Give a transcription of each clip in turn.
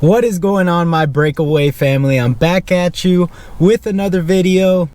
What is going on, my breakaway family? I'm back at you with another video.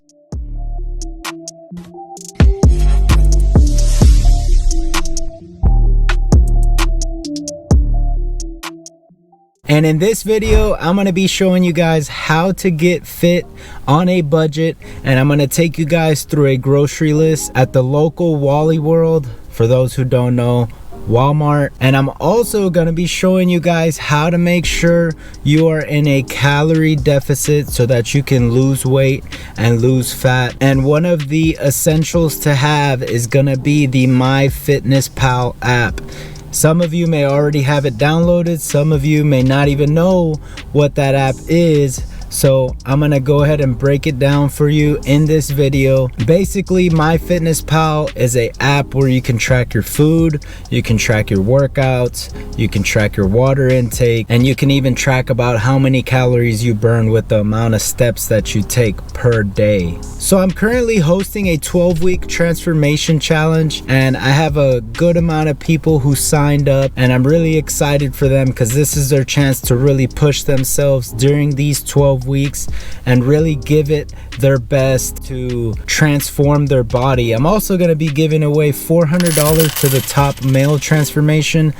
And in this video, I'm going to be showing you guys how to get fit on a budget. And I'm going to take you guys through a grocery list at the local Wally World. For those who don't know, Walmart. And I'm also going to be showing you guys how to make sure you are in a calorie deficit so that you can lose weight and lose fat. And one of the essentials to have is going to be the MyFitnessPal app. Some of you may already have it downloaded. Some of you may not even know what that app is. So I'm gonna go ahead and break it down for you in this video. Basically, MyFitnessPal is an app where you can track your food, you can track your workouts, you can track your water intake, and you can even track about how many calories you burn with the amount of steps that you take per day. So I'm currently hosting a 12-week transformation challenge, and I have a good amount of people who signed up, and I'm really excited for them because this is their chance to really push themselves during these 12 weeks and really give it their best to transform their body. I'm also going to be giving away $400 to the top male transformation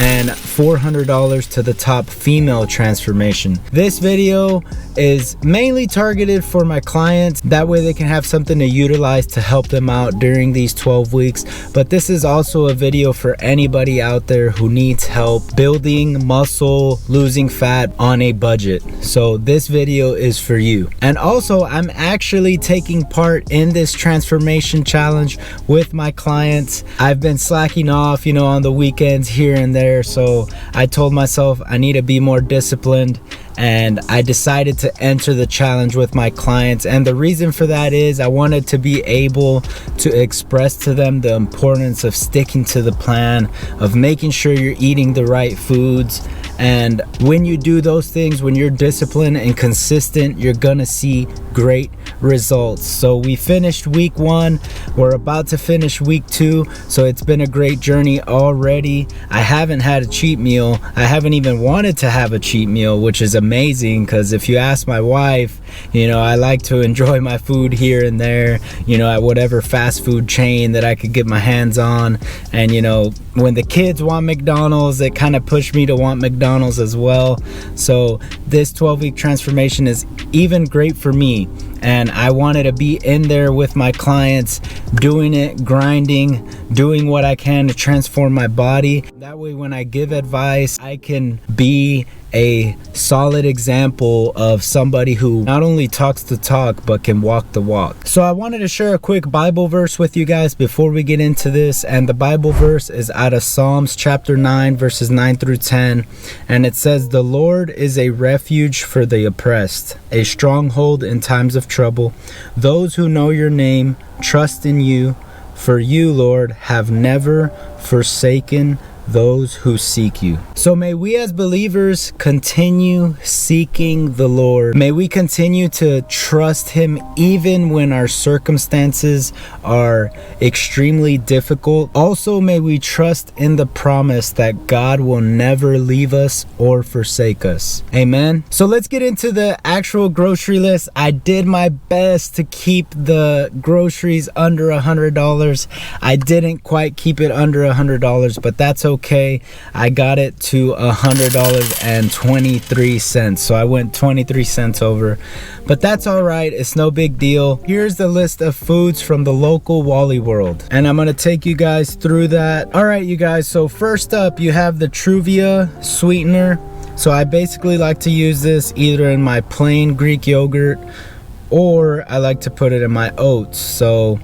and $400 to the top female transformation. This video is mainly targeted for my clients. That way they can have something to utilize to help them out during these 12 weeks. But this is also a video for anybody out there who needs help building muscle, losing fat on a budget. So this video is for you. And also, I'm actually taking part in this transformation challenge with my clients. I've been slacking off, on the weekends here and there. So I told myself I need to be more disciplined, and I decided to enter the challenge with my clients. And the reason for that is I wanted to be able to express to them the importance of sticking to the plan, of making sure you're eating the right foods. And when you do those things, when you're disciplined and consistent, you're gonna see great results. So we finished week 1, we're about to finish week 2, so it's been a great journey already. I haven't had a cheat meal. I haven't even wanted to have a cheat meal, which is amazing, because if you ask my wife, I like to enjoy my food here and there, at whatever fast food chain that I could get my hands on. And when the kids want McDonald's, it kind of pushed me to want McDonald's as well. So this 12-week transformation is even great for me, and I wanted to be in there with my clients, doing it, grinding, doing what I can to transform my body. That way when I give advice, I can be a solid example of somebody who not only talks the talk but can walk the walk. So I wanted to share a quick Bible verse with you guys before we get into this, and the Bible verse is out of Psalms chapter 9 verses 9 through 10, and it says, "The Lord is a refuge for the oppressed, a stronghold in times of trouble. Those who know your name trust in you, for you, Lord, have never forsaken those who seek you." So may we as believers continue seeking the Lord. May we continue to trust him even when our circumstances are extremely difficult. Also, may we trust in the promise that God will never leave us or forsake us. Amen. So let's get into the actual grocery list. I did my best to keep the groceries under $100. I didn't quite keep it under $100, but that's okay. I got it to $100.23, so I went 23 cents over, but that's all right. It's no big deal. Here's the list of foods from the local Wally World, and I'm gonna take you guys through that. All right, you guys, so first up you have the Truvia sweetener. So I basically like to use this either in my plain Greek yogurt, or I like to put it in my oats. So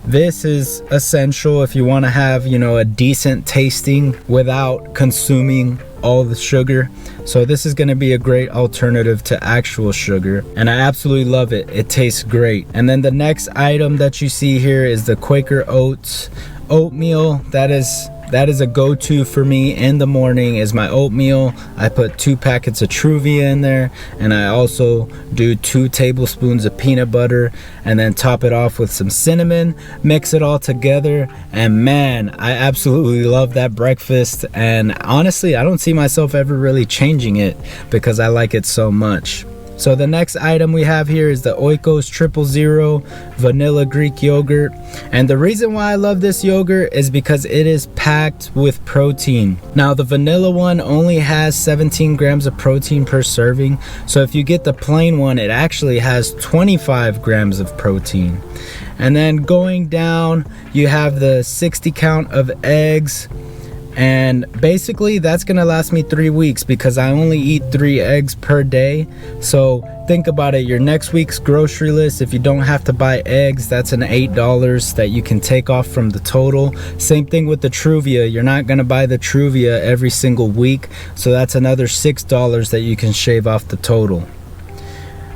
this is essential if you want to have, a decent tasting without consuming all the sugar. So this is going to be a great alternative to actual sugar, and I absolutely love it. It tastes great. And then the next item that you see here is the Quaker Oats oatmeal. That is that is a go-to for me in the morning, is my oatmeal. I put 2 packets of Truvia in there, and I also do 2 tablespoons of peanut butter, and then top it off with some cinnamon, mix it all together, and man, I absolutely love that breakfast. And honestly, I don't see myself ever really changing it because I like it so much. So the next item we have here is the Oikos 000 vanilla Greek yogurt. And the reason why I love this yogurt is because it is packed with protein. Now the vanilla one only has 17 grams of protein per serving. So if you get the plain one, it actually has 25 grams of protein. And then going down, you have the 60 count of eggs. And basically that's gonna last me 3 weeks because I only eat 3 eggs per day. So think about it, your next week's grocery list, if you don't have to buy eggs, that's an $8 that you can take off from the total. Same thing with the Truvia, you're not gonna buy the Truvia every single week, so that's another $6 that you can shave off the total.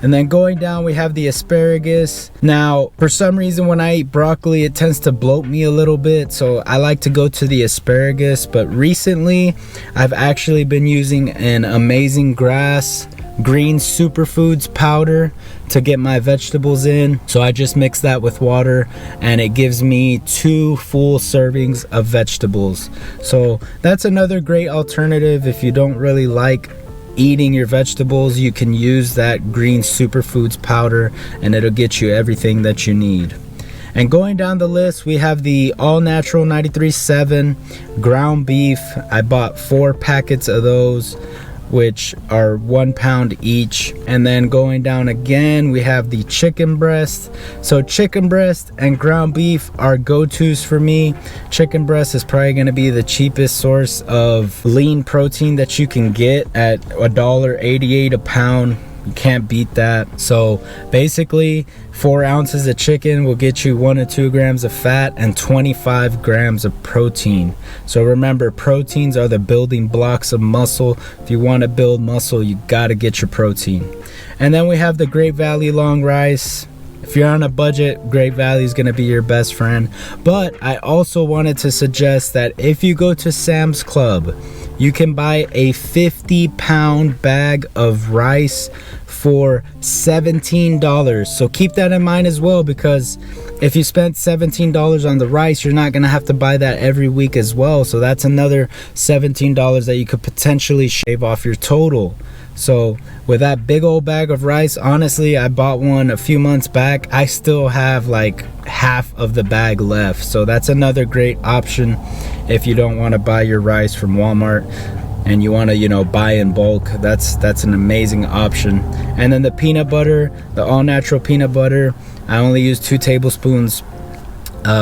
And then going down, we have the asparagus. Now, for some reason, when I eat broccoli, it tends to bloat me a little bit, so I like to go to the asparagus. But recently, I've actually been using an Amazing Grass green superfoods powder to get my vegetables in. So I just mix that with water, and it gives me 2 full servings of vegetables. So that's another great alternative if you don't really like eating your vegetables. You can use that green superfoods powder and it'll get you everything that you need. And going down the list, we have the all natural 93.7 ground beef. I bought 4 packets of those, which are 1 pound each. And then going down again, we have the chicken breast. So chicken breast and ground beef are go-tos for me. Chicken breast is probably gonna be the cheapest source of lean protein that you can get at $1.88 a pound. You can't beat that. So basically 4 ounces of chicken will get you 1 to 2 grams of fat and 25 grams of protein. So remember, proteins are the building blocks of muscle. If you want to build muscle, you got to get your protein. And then we have the Great Valley long rice. If you're on a budget, Great Valley is going to be your best friend. But I also wanted to suggest that if you go to Sam's Club, you can buy a 50-pound bag of rice for $17. So keep that in mind as well, because if you spent $17 on the rice, you're not going to have to buy that every week as well. So that's another $17 that you could potentially shave off your total. So with that big old bag of rice, honestly, I bought one a few months back. I still have like half of the bag left. So that's another great option if you don't want to buy your rice from Walmart and you want to, you know, buy in bulk. That's an amazing option. And then the peanut butter, the all natural peanut butter, I only use 2 tablespoons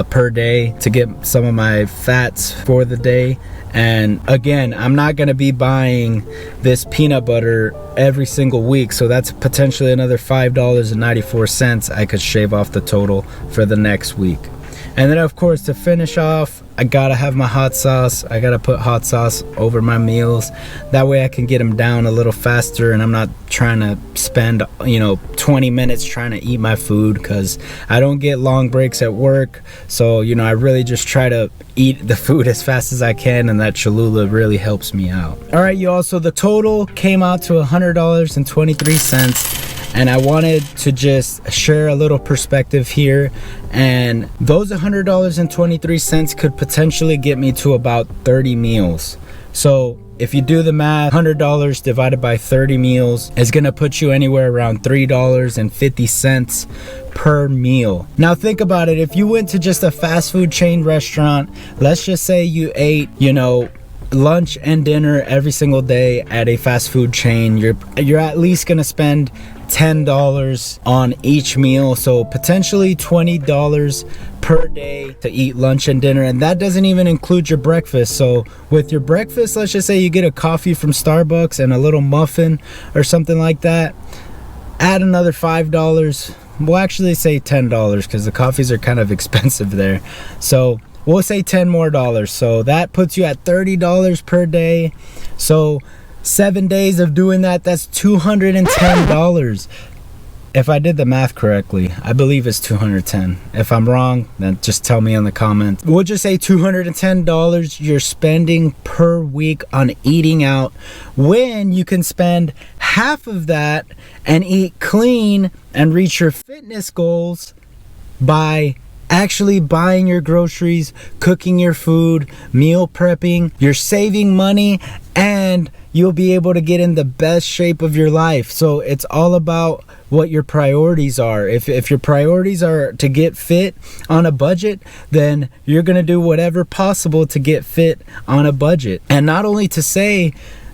per day to get some of my fats for the day. And again, I'm not going to be buying this peanut butter every single week, so that's potentially another $5.94 I could shave off the total for the next week. And then of course, to finish off, I gotta have my hot sauce. I gotta put hot sauce over my meals. That way I can get them down a little faster, and I'm not trying to spend 20 minutes trying to eat my food, because I don't get long breaks at work. So I really just try to eat the food as fast as I can, and that Cholula really helps me out. All right, y'all, so the total came out to $100.23. And I wanted to just share a little perspective here. And those $100.23 could potentially get me to about 30 meals. So if you do the math, $100 divided by 30 meals is gonna put you anywhere around $3.50 per meal. Now think about it. If you went to just a fast food chain restaurant, let's just say you ate, lunch and dinner every single day at a fast food chain, you're at least gonna spend $10 on each meal, so potentially $20 per day to eat lunch and dinner, and that doesn't even include your breakfast. So with your breakfast, let's just say you get a coffee from Starbucks and a little muffin or something like that, add another $5. We'll actually say $10 because the coffees are kind of expensive there, so we'll say $10 more. So that puts you at $30 per day. So 7 days of doing that, that's $210. If I did the math correctly, I believe it's 210. If I'm wrong, then just tell me in the comments. We'll just say $210 you're spending per week on eating out, when you can spend half of that and eat clean and reach your fitness goals by actually buying your groceries, cooking your food, meal prepping. You're saving money and you'll be able to get in the best shape of your life. So it's all about what your priorities are. If your priorities are to get fit on a budget, then you're gonna do whatever possible to get fit on a budget. And not only to say,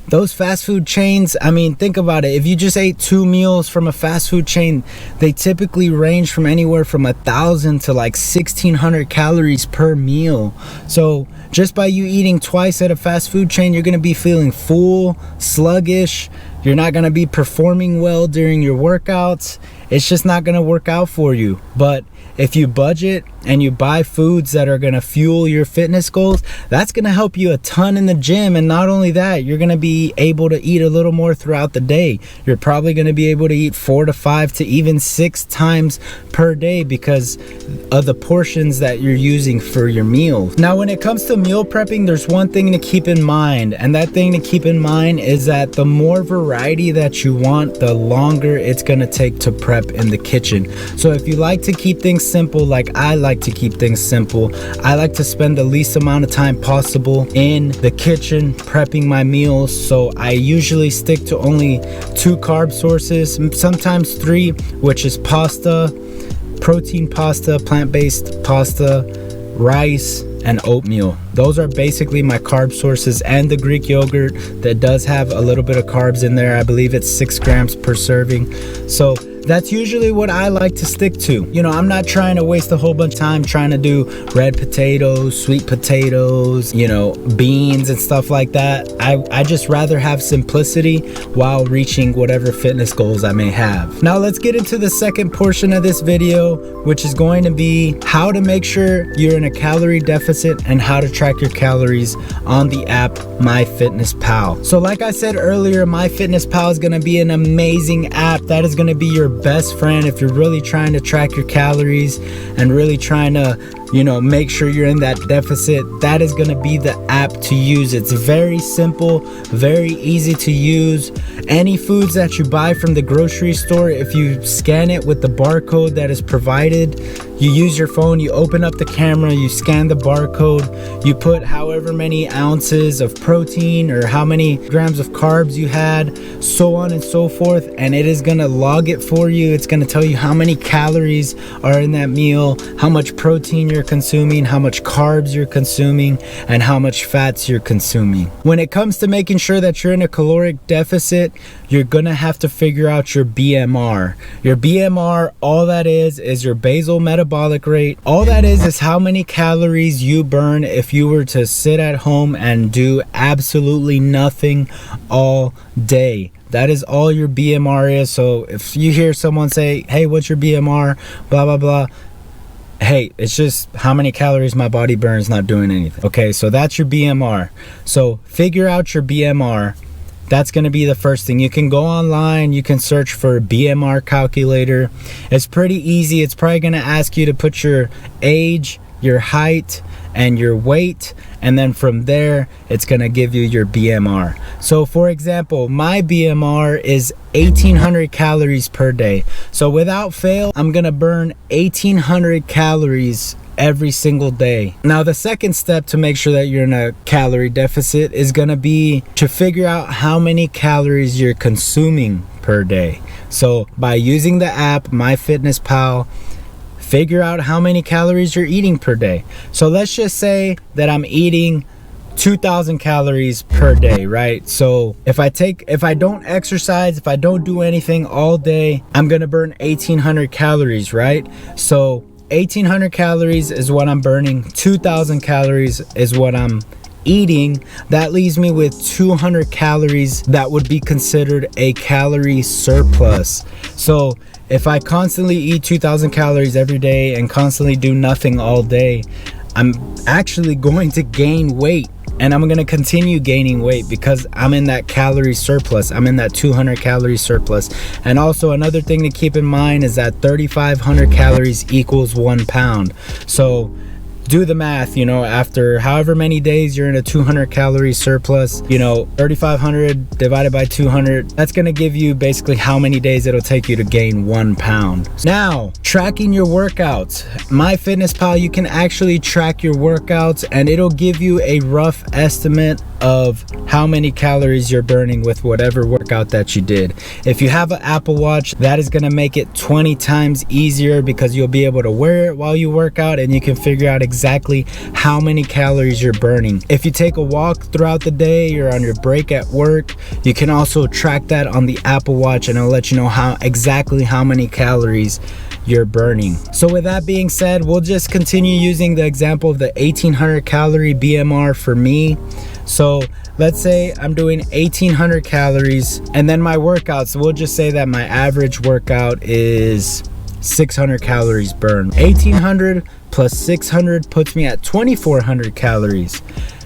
those fast food chains, I mean, think about it. If you just ate 2 meals from a fast food chain, they typically range from anywhere from 1,000 to like 1,600 calories per meal. So just by you eating twice at a fast food chain, you're gonna be feeling full, sluggish. You're not gonna be performing well during your workouts. It's just not gonna work out for you. But if you budget and you buy foods that are gonna fuel your fitness goals, that's gonna help you a ton in the gym. And not only that, you're gonna be able to eat a little more throughout the day. You're probably gonna be able to eat 4 to 5 to even 6 times per day because of the portions that you're using for your meals. Now, when it comes to meal prepping, there's one thing to keep in mind. And that thing to keep in mind is that the more variety that you want, the longer it's gonna take to prep in the kitchen. So if you like to keep things simple, like I like to keep things simple, I like to spend the least amount of time possible in the kitchen prepping my meals. So I usually stick to only 2 carb sources, sometimes 3, which is pasta, protein pasta, plant-based pasta, rice, and oatmeal. Those are basically my carb sources, and the Greek yogurt that does have a little bit of carbs in there. I believe it's 6 grams per serving. So that's usually what I like to stick to. You know, I'm not trying to waste a whole bunch of time trying to do red potatoes, sweet potatoes, you know, beans and stuff like that. I just rather have simplicity while reaching whatever fitness goals I may have. Now let's get into the second portion of this video, which is going to be how to make sure you're in a calorie deficit and how to track your calories on the app MyFitnessPal. So like I said earlier, MyFitnessPal is gonna be an amazing app that is gonna be your best friend if you're really trying to track your calories and really trying to, you know, make sure you're in that deficit. That is going to be the app to use. It's very simple, very easy to use. Any foods that you buy from the grocery store, if you scan it with the barcode that is provided, you use your phone, you open up the camera, you scan the barcode, you put however many ounces of protein or how many grams of carbs you had, so on and so forth, and it is going to log it for you. It's going to tell you how many calories are in that meal, how much protein you're consuming, how much carbs you're consuming, and how much fats you're consuming. When it comes to making sure that you're in a caloric deficit, you're gonna have to figure out your BMR. Your BMR, all that is your basal metabolic rate. All that is how many calories you burn if you were to sit at home and do absolutely nothing all day. That is all your BMR is. So if you hear someone say, hey, what's your BMR, blah blah blah, hey, it's just how many calories my body burns not doing anything. Okay, so that's your BMR. So figure out your BMR. That's going to be the first thing. You can go online, you can search for BMR calculator. It's pretty easy. It's probably going to ask you to put your age, your height, and your weight, and then from there it's going to give you your BMR. So for example, my BMR is 1,800 calories per day. So without fail, I'm going to burn 1,800 calories every single day. Now the second step to make sure that you're in a calorie deficit is going to be to figure out how many calories you're consuming per day. So by using the app MyFitnessPal, figure out how many calories you're eating per day. So let's just say that I'm eating 2,000 calories per day, right? So if I don't exercise, if I don't do anything all day, I'm gonna burn 1,800 calories, right? So 1,800 calories is what I'm burning, 2,000 calories is what I'm eating. That leaves me with 200 calories that would be considered a calorie surplus. So if I constantly eat 2,000 calories every day and constantly do nothing all day, I'm actually going to gain weight and I'm gonna continue gaining weight because I'm in that calorie surplus. I'm in that 200 calorie surplus. And also another thing to keep in mind is that 3,500 calories equals 1 pound. So do the math, after however many days you're in a 200 calorie surplus, 3,500 divided by 200, that's gonna give you basically how many days it'll take you to gain 1 pound. Now, tracking your workouts. MyFitnessPal, you can actually track your workouts and it'll give you a rough estimate of how many calories you're burning with whatever workout that you did. If you have an Apple Watch, that is gonna make it 20 times easier because you'll be able to wear it while you work out and you can figure out exactly how many calories you're burning. If you take a walk throughout the day or on your break at work, you can also track that on the Apple Watch and it'll let you know exactly how many calories you're burning. So with that being said, we'll just continue using the example of the 1,800 calorie BMR for me. So let's say I'm doing 1,800 calories and then my workouts, we'll just say that my average workout is 600 calories burned. 1,800 plus 600 puts me at 2,400 calories.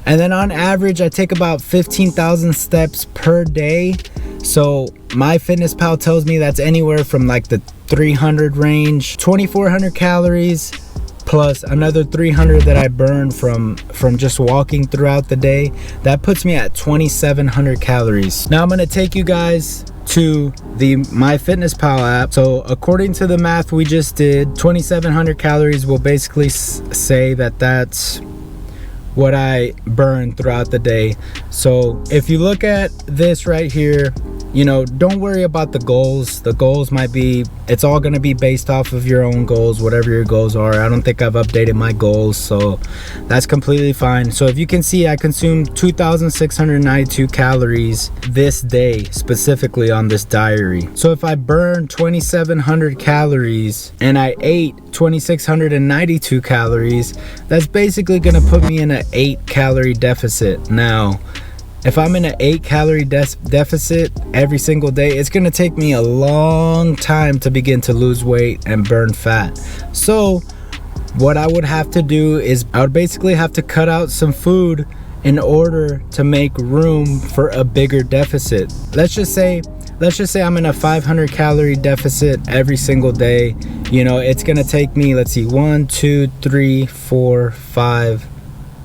And then on average, I take about 15,000 steps per day. So MyFitnessPal tells me that's anywhere from like the 300 range. 2,400 calories plus another 300 that I burn from just walking throughout the day. That puts me at 2,700 calories. Now I'm gonna take you guys to the MyFitnessPal app. So according to the math we just did, 2,700 calories will basically say that that's what I burn throughout the day. So if you look at this right here, don't worry about the goals. The goals it's all going to be based off of your own goals, whatever your goals are. I don't think I've updated my goals, so that's completely fine. So if you can see, I consumed 2,692 calories this day, specifically on this diary. So if I burn 2,700 calories and I ate 2,692 calories, that's basically going to put me in an 8 calorie deficit. Now, if I'm in an 8 calorie deficit every single day, it's gonna take me a long time to begin to lose weight and burn fat. So what I would have to do is I would basically have to cut out some food in order to make room for a bigger deficit. Let's just say I'm in a 500 calorie deficit every single day. It's gonna take me, 1, 2, 3, 4, 5,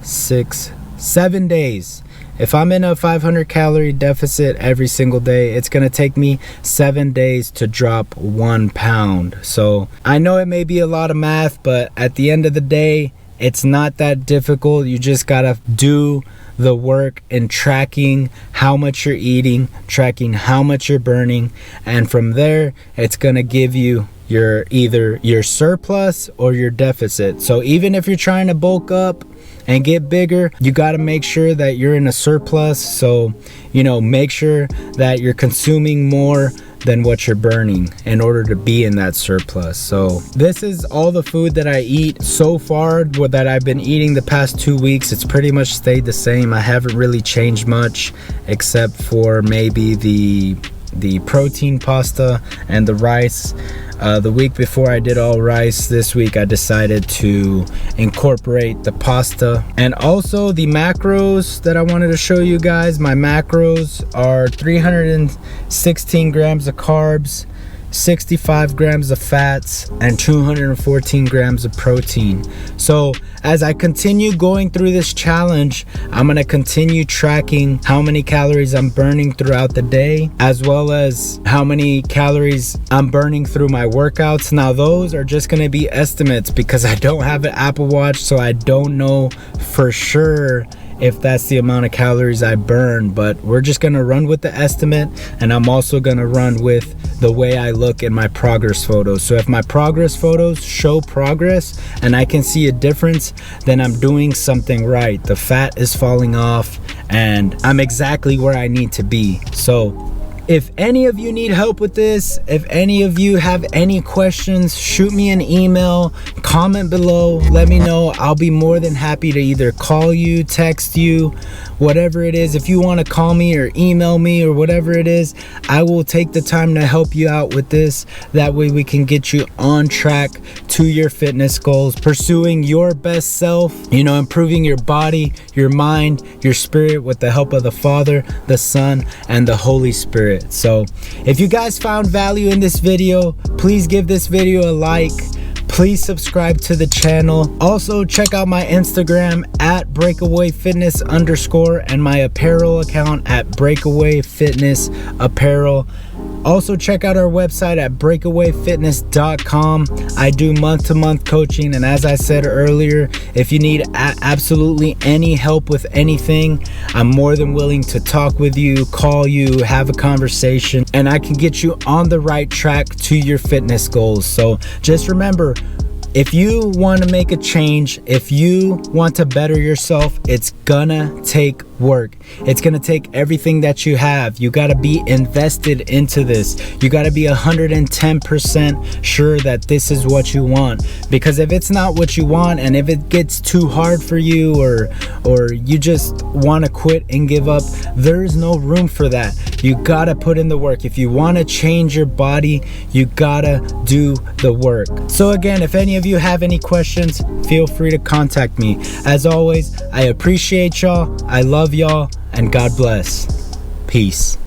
6, 7 days. If I'm in a 500 calorie deficit every single day, it's gonna take me 7 days to drop 1 pound. So I know it may be a lot of math, but at the end of the day, it's not that difficult. You just gotta do the work in tracking how much you're eating, tracking how much you're burning, and from there, it's gonna give you either your surplus or your deficit. So even if you're trying to bulk up and get bigger, you got to make sure that you're in a surplus. So make sure that you're consuming more than what you're burning in order to be in that surplus. So this is all the food that I eat so far, that I've been eating the past 2 weeks. It's pretty much stayed the same. I haven't really changed much except for maybe the protein pasta and the rice. The week before I did all rice. This week I decided to incorporate the pasta. And also the macros that I wanted to show you guys. My macros are 316 grams of carbs, 65 grams of fats, and 214 grams of protein. So as I continue going through this challenge, I'm gonna continue tracking how many calories I'm burning throughout the day, as well as how many calories I'm burning through my workouts. Now those are just gonna be estimates because I don't have an Apple Watch, so I don't know for sure if that's the amount of calories I burn, but we're just gonna run with the estimate, and I'm also gonna run with the way I look in my progress photos. So if my progress photos show progress and I can see a difference, then I'm doing something right. The fat is falling off and I'm exactly where I need to be. So If any of you need help with this, if any of you have any questions, shoot me an email, comment below, let me know. I'll be more than happy to either call you, text you, whatever it is. If you want to call me or email me or whatever it is, I will take the time to help you out with this. That way we can get you on track to your fitness goals, pursuing your best self, improving your body, your mind, your spirit with the help of the Father, the Son, and the Holy Spirit. So if you guys found value in this video, please give this video a like. Please subscribe to the channel. Also check out my Instagram at breakawayfitness_ and my apparel account at breakawayfitnessapparel. Also check out our website at breakawayfitness.com. I do month-to-month coaching, and as I said earlier, if you need absolutely any help with anything, I'm more than willing to talk with you, call you, have a conversation, and I can get you on the right track to your fitness goals. So just remember, if you want to make a change, if you want to better yourself, it's gonna take work. It's gonna take everything that you have. You gotta be invested into this. You gotta be 110% sure that this is what you want. Because if it's not what you want, and if it gets too hard for you, or you just want to quit and give up, there is no room for that. You gotta put in the work. If you want to change your body, you gotta do the work. So again, if any of you have any questions, feel free to contact me. As always, I appreciate y'all, I love y'all, and God bless. Peace.